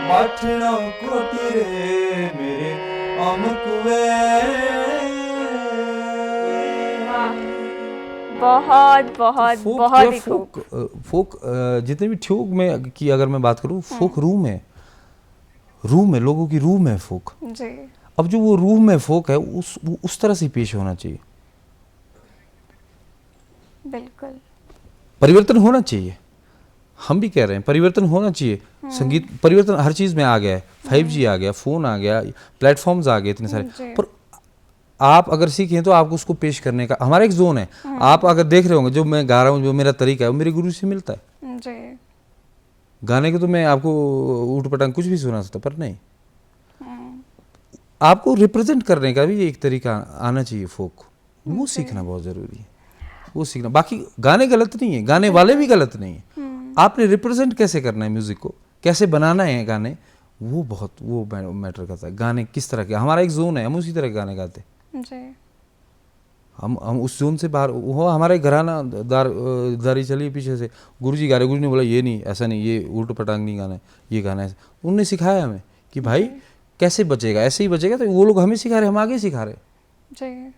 बाठना कोटी रे मेरे अमुक वे। बहुत बहुत बहुत ही खूब। फोक जितने भी ठेयोग में की अगर मैं बात करूँ, फोक रूह में लोगों की रूह में फोक जी। अब जो वो रूह में फोक है उस तरह से पेश होना चाहिए। बिल्कुल, परिवर्तन होना चाहिए। हम भी कह रहे हैं परिवर्तन होना चाहिए। संगीत परिवर्तन हर चीज में आ गया है, 5G आ गया, फोन आ गया, प्लेटफॉर्म्स आ गए इतने सारे, पर आप अगर सीखें तो आपको उसको पेश करने का हमारा एक जोन है। आप अगर देख रहे होंगे जो मैं गा रहा हूँ, जो मेरा तरीका है वो मेरे गुरु से मिलता है जी। गाने के। तो मैं आपको ऊट पटांग कुछ भी सुना सकता, पर नहीं, आपको रिप्रेजेंट करने का भी एक तरीका आना चाहिए। फोक वो सीखना बहुत जरूरी है, वो सीखना। बाकी गाने गलत नहीं है, गाने वाले भी गलत नहीं है, आपने रिप्रेजेंट कैसे करना है, म्यूजिक को कैसे बनाना है गाने, वो मैटर करता है। गाने किस तरह के, हमारा एक जोन है, हम उसी तरह के गाने गाते जी। हम उस जोन से बाहर। वो हमारा एक घराना दारी चली पीछे से, गुरुजी गा रहे, गुरु ने बोला ये नहीं, ऐसा नहीं, ये उल्ट पटांग नहीं गाना है, ये गाना है। उन्होंने सिखाया हमें कि भाई कैसे बचेगा, ऐसे ही बचेगा। तो वो लोग हमें सिखा रहे, हम आगे सिखा रहे जी।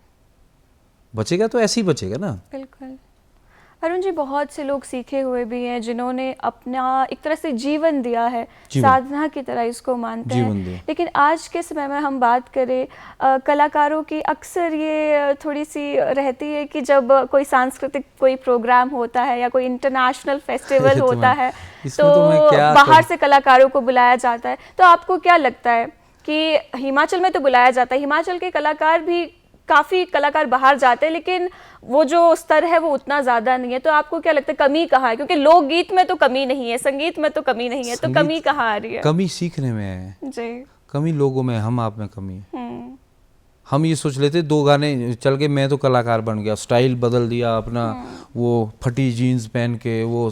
बचेगा तो ऐसे ही बचेगा ना। बिल्कुल। अरुण जी, बहुत से लोग सीखे हुए भी हैं जिन्होंने अपना एक तरह से जीवन दिया है, जीवन। साधना की तरह इसको मानते जीवन हैं। दिया। लेकिन आज के समय में हम बात करें कलाकारों की, अक्सर ये थोड़ी सी रहती है कि जब कोई सांस्कृतिक कोई प्रोग्राम होता है या कोई इंटरनेशनल फेस्टिवल होता है तो बाहर से कलाकारों को बुलाया जाता है। तो आपको क्या लगता है कि हिमाचल में तो बुलाया जाता है, हिमाचल के कलाकार भी, काफ़ी कलाकार बाहर जाते हैं, लेकिन वो जो स्तर है वो उतना ज़्यादा नहीं है। तो आपको क्या लगता है कमी कहाँ है? क्योंकि लोकगीत में तो कमी नहीं है, संगीत में तो कमी नहीं है, तो कमी कहाँ आ रही है? कमी सीखने में है जी, कमी लोगों में, हम आप में कमी है। हम ये सोच लेते 2 गाने चल के मैं तो कलाकार बन गया, स्टाइल बदल दिया अपना, वो फटी जीन्स पहन के वो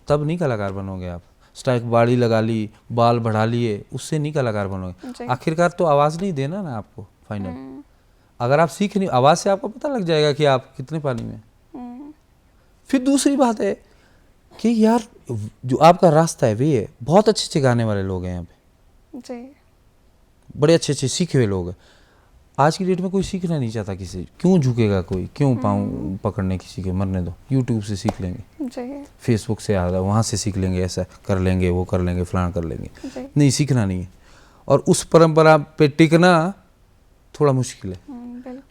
तब नहीं कलाकार बनोगे आप। स्टाइल बाड़ी लगा ली, बाल बढ़ा लिए, उससे नहीं कलाकार बनोगे। आखिरकार तो आवाज़ नहीं देना ना आपको फाइनल। अगर आप सीख नहीं, आवाज़ से आपको पता लग जाएगा कि आप कितने पानी में। फिर दूसरी बात है कि यार जो आपका रास्ता है वे है, बहुत अच्छे अच्छे गाने वाले लोग हैं यहाँ पे जी, बड़े अच्छे अच्छे सीखे हुए लोग हैं। आज की डेट में कोई सीखना नहीं चाहता किसी, क्यों झुकेगा कोई, क्यों पाँव पकड़ने किसी के, मरने दो, यूट्यूब से सीख लेंगे, जी, फेसबुक से आ रहा है वहाँ से सीख लेंगे, ऐसा कर लेंगे, वो कर लेंगे, फलाना कर लेंगे। जी। नहीं, सीखना नहीं है। और उस परंपरा पे टिकना थोड़ा मुश्किल है।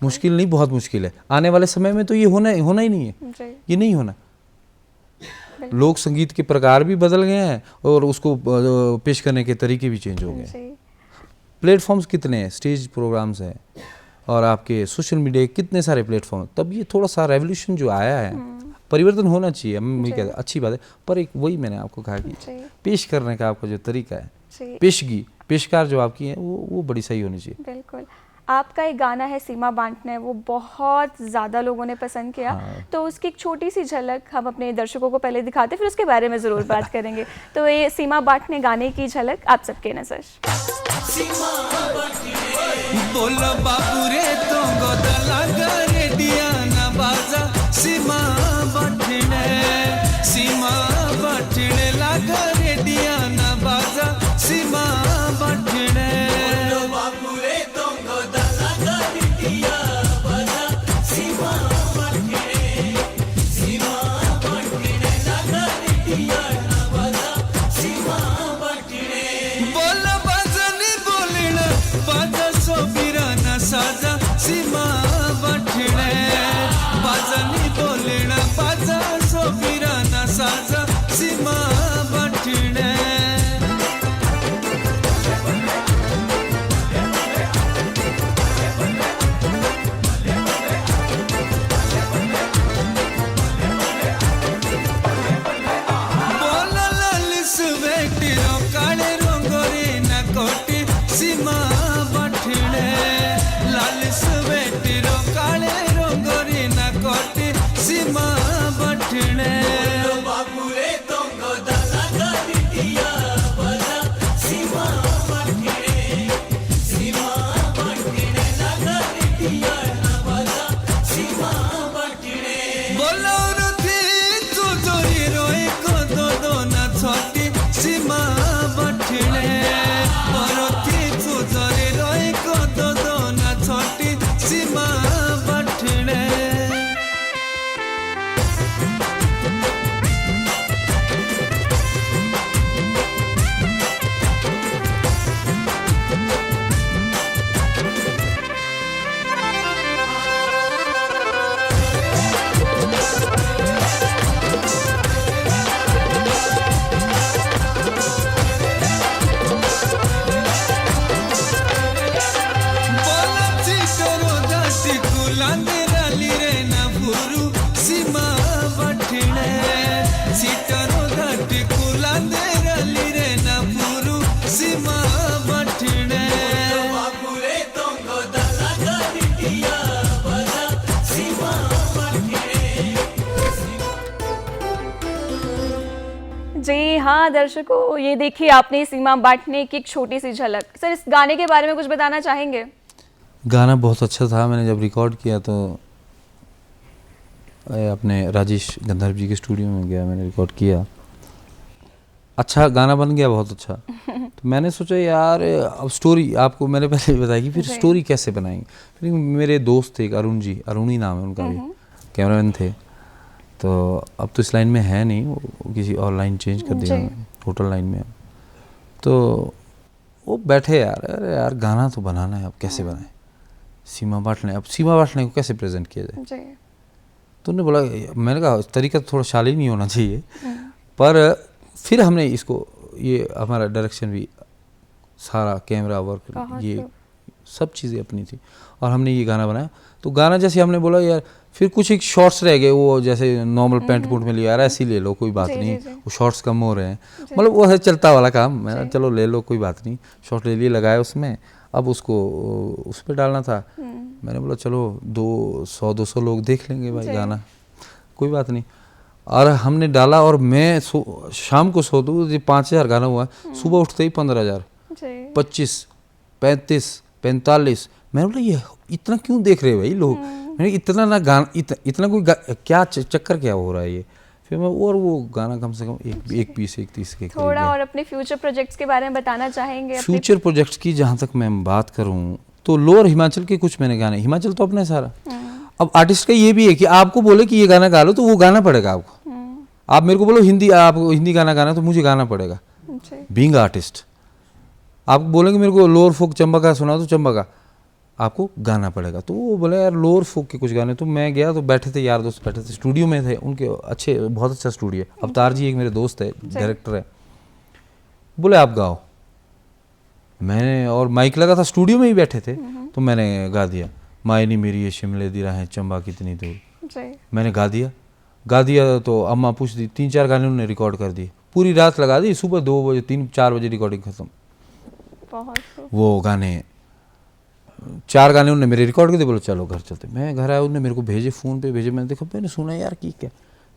मुश्किल नहीं, बहुत मुश्किल है। आने वाले समय में तो ये होना ही नहीं है, ये नहीं होना। लोक संगीत के प्रकार भी बदल गए हैं और उसको पेश करने के तरीके भी चेंज हो गए। प्लेटफॉर्म्स कितने हैं, स्टेज प्रोग्राम्स हैं और आपके सोशल मीडिया के कितने सारे प्लेटफॉर्म। तब ये थोड़ा सा रेवोल्यूशन जो आया है, परिवर्तन होना चाहिए, हम ये कहते हैं अच्छी बात है। पर एक वही मैंने आपको कहा कि पेश करने का आपका जो तरीका है, पेशकार जो आपकी है वो बड़ी सही होनी चाहिए। बिल्कुल। आपका एक गाना है सीमा बांटने, वो बहुत ज़्यादा लोगों ने पसंद किया। तो उसकी एक छोटी सी झलक हम अपने दर्शकों को पहले दिखाते, फिर उसके बारे में ज़रूर बात करेंगे। तो ये सीमा बांटने गाने की झलक आप सबके नजर। बोलो बाबू रे तो गोदला करे दिया ना बाजा, सीमा बांटने, सीमा बांटने लगा रे दिया ना बाजा, सीमा बांटने। साजा सीमा बांटणे, बाजानी बोलना बाजा सोबीराना साजा सीमा बांटणे। बोला लालिस बेटिरो काले रंगोरी ना कोटी सीमा बांटणे, लालिस बेटिरो काले रंगोरी ना कोटी सीमा बांटणे। बाबू रे तंगो दाला गाड़ी दिया बजा सीमा बांटणे, सीमा बांटणे ना गाड़ी दिया ना बजा सीमा बांटणे। बोलो रथी तू जोरी रोए को दो ना छोटी सीमा बांटणे, रथी तू जोरी रोए को दो ना छोटी सीमा बांटणे। जी हाँ दर्शकों, ये देखिए आपने सीमा बांटने की एक छोटी सी झलक। सर, इस गाने के बारे में कुछ बताना चाहेंगे? गाना बहुत अच्छा था। मैंने जब रिकॉर्ड किया तो अपने राजेश गंधर्व जी के स्टूडियो में गया, मैंने रिकॉर्ड किया। अच्छा गाना बन गया, बहुत अच्छा। तो मैंने सोचा यार अब स्टोरी आपको मैंने पहले बताई कि फिर स्टोरी कैसे बनाएंगे। फिर मेरे दोस्त थे एक अरुण जी, अरुणी नाम है उनका भी, कैमरामैन थे। तो अब तो इस लाइन में है नहीं, वो किसी और लाइन चेंज कर दिया, होटल लाइन में। तो वो बैठे यार, अरे यार गाना तो बनाना है, अब कैसे बनाए, सीमा पाटले, अब सीमा पाटले को कैसे प्रेजेंट किया जाए। तो उन्होंने बोला, मैंने कहा तरीका तो थोड़ा शालीन ही होना चाहिए, पर फिर हमने इसको, ये हमारा डायरेक्शन भी सारा, कैमरा वर्क, ये सब चीज़ें अपनी थी, और हमने ये गाना बनाया। तो गाना जैसे हमने बोला यार, फिर कुछ एक शॉर्ट्स रह गए, वो जैसे नॉर्मल पैंट पुंट में लिया यार ऐसे ही ले लो, कोई बात नहीं, वो शॉर्ट्स कम हो रहे हैं, मतलब वो है चलता वाला काम। मैं चलो ले लो, कोई बात नहीं, शॉर्ट ले लिए, लगाए उसमें। अब उसको उस पर डालना था, मैंने बोला चलो 200 लोग देख लेंगे भाई गाना, कोई बात नहीं। और हमने डाला, और मैं शाम को सो दूँ, 5000 गाना हुआ, सुबह उठते ही 15,000, 25, 35, 45। मैंने बोला ये इतना क्यों देख रहे भाई लोग, मैंने इतना ना गाना, इतना कोई क्या चक्कर क्या हो रहा है ये। फिर मैं, और वो गाना कम से कम एक 20-30 के थोड़ा और अपने फ्यूचर प्रोजेक्ट्स के बारे में बताना चाहेंगे? फ्यूचर प्रोजेक्ट्स की जहाँ तक मैं बात करूँ तो लोअर हिमाचल के कुछ मैंने गाने, हिमाचल तो अपना है सारा। अब आर्टिस्ट का ये भी है कि आपको बोले कि ये गाना गा लो तो वो गाना पड़ेगा आपको। आप मेरे को बोलो हिंदी, आप हिंदी गाना गाना, तो मुझे गाना पड़ेगा बीइंग आर्टिस्ट। आप बोलेंगे मेरे को लोअर फोक चंबा का सुना, तो चंबा का आपको गाना पड़ेगा। तो वो बोले यार लोअर फोक के कुछ गाने। तो मैं गया, तो बैठे थे यार दोस्त, बैठे थे स्टूडियो में थे उनके, अच्छे, बहुत अच्छा स्टूडियो है। अवतार जी एक मेरे दोस्त है, डायरेक्टर है, बोले आप गाओ। मैंने, और माइक लगा था, स्टूडियो में ही बैठे थे, तो मैंने गा दिया, मायनी मेरी ये शिमले दी राहें चंबा कितनी दूर। मैंने गा दिया। तो अम्मा पूछ दी, 3-4 गाने उन्होंने रिकॉर्ड कर दिए, पूरी रात लगा दी, सुबह 2 बजे 3-4 बजे रिकॉर्डिंग खत्म। वो गाने 4 गाने उन्होंने मेरे रिकॉर्ड कर दिए, बोलो चलो घर चलते। मैं घर आया, उन्होंने मेरे को भेजे, फ़ोन पे भेजे, मैंने देखा, मैंने सुना यार की क्या।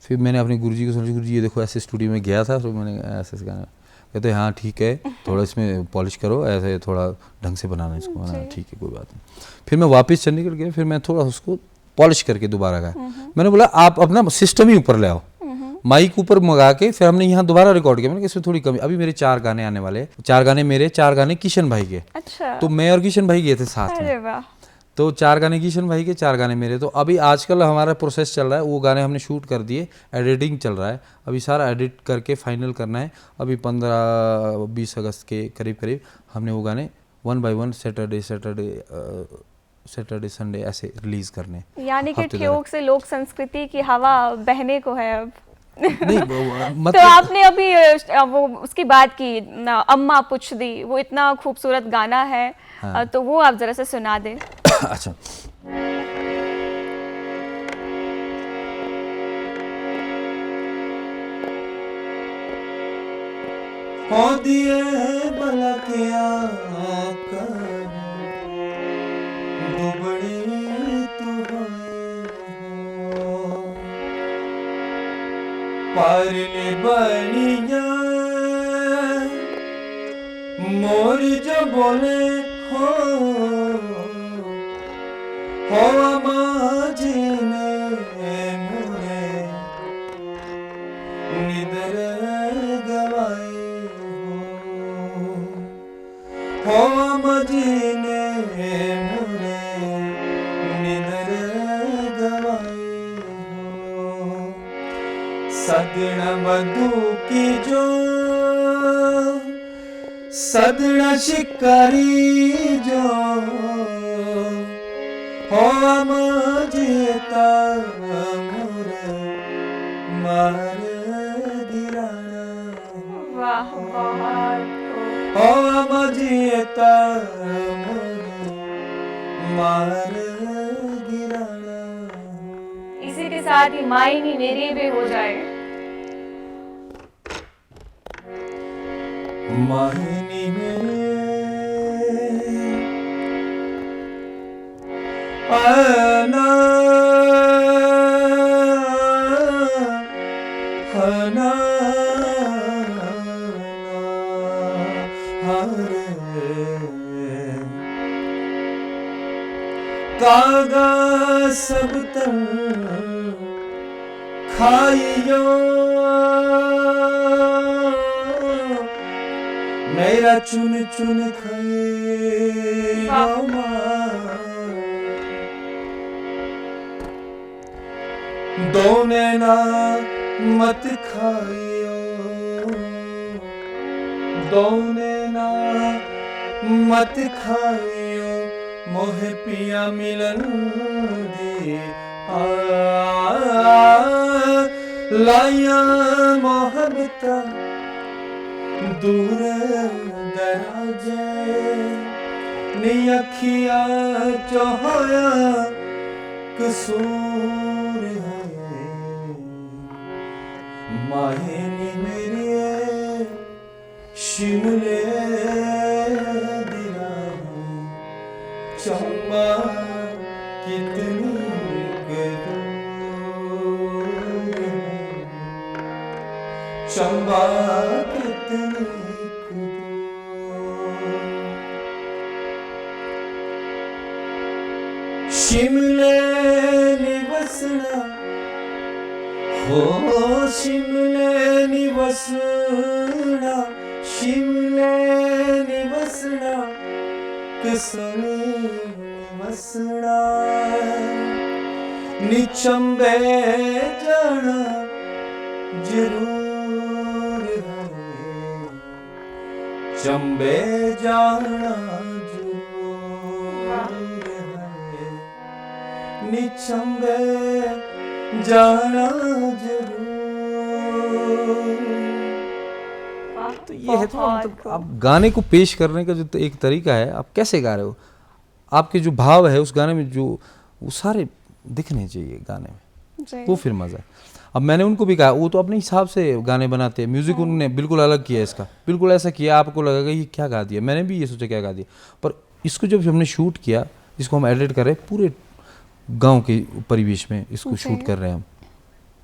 फिर मैंने अपने गुरुजी को सुना, गुरुजी ये देखो ऐसे स्टूडियो में गया था, तो मैंने ऐसे गाना, कहते हाँ ठीक है, थोड़ा इसमें पॉलिश करो, ऐसे थोड़ा ढंग से बनाना इसको, हाँ ठीक है कोई बात नहीं। फिर मैं वापस चंडीगढ़ गया, फिर मैं थोड़ा उसको पॉलिश करके दोबारा गाया। मैंने बोला आप अपना सिस्टम ही ऊपर ले आओ, माइक ऊपर मंगा के, फिर हमने यहाँ दोबारा रिकॉर्ड किया। मैंने इसमें थोड़ी कमी, अभी मेरे 4 गाने आने वाले, 4 गाने मेरे, 4 गाने किशन भाई के। अच्छा। तो मैं और किशन भाई गए थे साथ में, तो 4 गाने किशन भाई के, 4 गाने मेरे। तो अभी आजकल हमारा प्रोसेस चल रहा है, वो गाने हमने शूट कर दिए, एडिटिंग चल रहा है, अभी सारा एडिट करके फाइनल करना है। अभी 15-20 अगस्त के करीब हमने वो गाने 1 by 1 सैटरडे संडे ऐसे रिलीज करने। यानी कि ठियोग से लोक संस्कृति की हवा बहने को है अब। नहीं मतलब तो आपने अभी वो उसकी बात की, अम्मा पूछ दी, वो इतना खूबसूरत गाना है। हाँ। तो वो आप जरा से सुना दें। अच्छा। हो दिए भला क्या कर दुबड़े तू पारले बनिया मोर जो बोले हो माजीने मोरे निदर गवाए हो माजीने मोरे निदर गवाए सदना मधु की जो सदना शिकारी जो हो मजेता मोरे मार गिराना। वाह बहुत। हो मजेता मोरे मार गिराना। इसी के साथ ही मायनी मेरी भी हो जाए। मायनी मेरे आना हना हरे कागा सब तन खाइयो मेरा चुन चुन खाइयो दो नैना मत खाइयो, दो नैना मत खाइयो, मोहे पिया मिलन दे लाया मोहब्बता दूर दराजे नी अखिया चोहया कसूर है माहे नी मेरी शिमले दिलानो चंबा कितनी चंबा कितनी शिमले निवसना हो शिमले निवसना, शिमले निवसना किसने निवसना निचंबे जाना जरूर है, चंबे जाना जरूर है, निचंबे जाना जरूर। तो ये है तो मतलब आप गाने को पेश करने का जो एक तरीका है, आप कैसे गा रहे हो, आपके जो भाव है उस गाने में जो वो सारे दिखने चाहिए गाने में, वो फिर मजा है। अब मैंने उनको भी कहा, वो तो अपने हिसाब से गाने बनाते हैं, म्यूजिक उन्होंने बिल्कुल अलग किया इसका, बिल्कुल ऐसा किया आपको लगेगा ये क्या गा दिया, मैंने भी ये सोचा क्या गा दिया, पर इसको जब हमने शूट किया, इसको हम एडिट कर रहे हैं पूरे गांव के परिवेश में इसको शूट कर रहे हैं हम,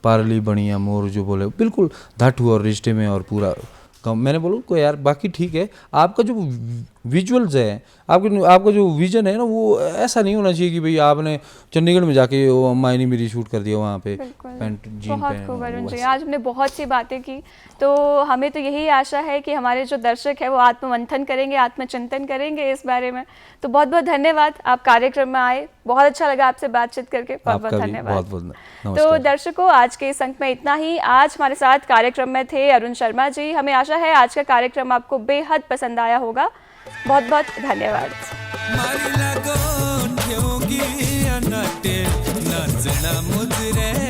पारली बनिया मोर जो बोले बिल्कुल धाटू और रिश्ते में और पूरा गाँव। मैंने बोला को यार बाकी ठीक है, आपका जो विजुअल्स है, आपका जो विजन है ना, वो ऐसा नहीं होना चाहिए कि भाई आपने चंडीगढ़ में जाके वो मायनी मेरी शूट कर दिया वहाँ पे पैंट जीन बहुत खूब अरुण जी, आज हमने बहुत सी बातें की, तो हमें तो यही आशा है कि हमारे जो दर्शक है वो आत्ममंथन करेंगे, आत्मचिंतन करेंगे इस बारे में। तो बहुत बहुत धन्यवाद, आप कार्यक्रम में आए, बहुत अच्छा लगा आपसे बातचीत करके, बहुत बहुत धन्यवाद। तो दर्शकों, आज के इस अंक में इतना ही। आज हमारे साथ कार्यक्रम में थे अरुण शर्मा जी। हमें आशा है आज का कार्यक्रम आपको बेहद पसंद आया होगा। बहुत बहुत धन्यवाद। मारी लगो ठेवगी अनाटे नाचना मुजरे